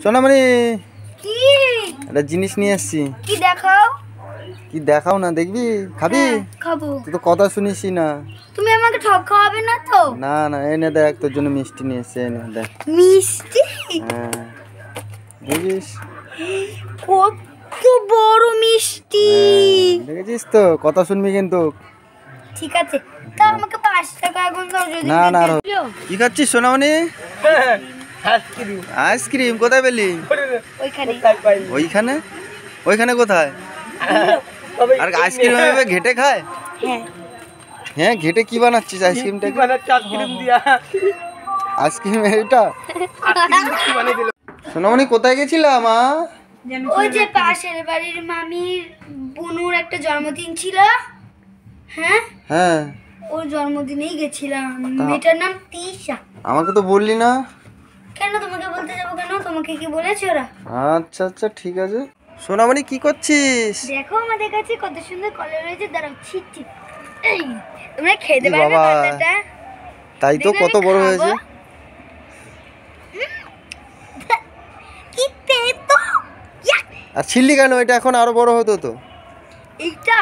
সোনামণি কি একটা জিনিস নিয়ে এসেছি। কি দেখাও? কি দেখাও না, দেখবি? খাবি? খাবো। তুই তো কথা শুনিসই না। তুমি আমাকে ঠক খাওয়াবে না তো? না না, এনে দেখ, তোর জন্য মিষ্টি নিয়ে এসেছি, এনে দেখ। মিষ্টি? হ্যাঁ দেখিস। কত বড় মিষ্টি! দেখেছিস তো, কথা শুনবি কিন্তু। ঠিক আছে, তা আমাকে 5 টাকা এখন দাও যদি। না না, কি খাচ্ছিস সোনামণি? আইসক্রিম। আইসক্রিম কোথায় পেলি? ওইখানে। ওইখানে? ওইখানে কোথায়? আর আইসক্রিম এভাবে ঘেটে খায়? হ্যাঁ। হ্যাঁ, ঘেটে কি বানাচ্ছিস আইসক্রিমটা? আইসক্রিম দিয়া আইসক্রিম এটা? সোনামণি কোথায় গেছিলা মা? ওই যে পাশের বাড়ির মামির বুনুর একটা জন্মদিন ছিল। হ্যাঁ, হ্যাঁ, ওর জন্মদিনেই গেছিলাম। মেয়েটার নাম তিশা। আমাকে তো বললি না। কেন তোমাকে বলতে যাবো কেন? তোমাকে কি বলেছে ওরা? আচ্ছা আচ্ছা, ঠিক আছে। সোনামণি কি করছিস? দেখো আমাদের কাছে কত সুন্দর কলা রয়েছে, দাঁড়াও ছিটছি। এই তোমরা খেতে এ পারবে বাবা, কলাটা? তাই তো, দেখবে কত আমি বড় খাবো। হয়েছে। কি তেতো! আর ছিললি কেন? এটা এখন আরো বড় হতো তো। এইটা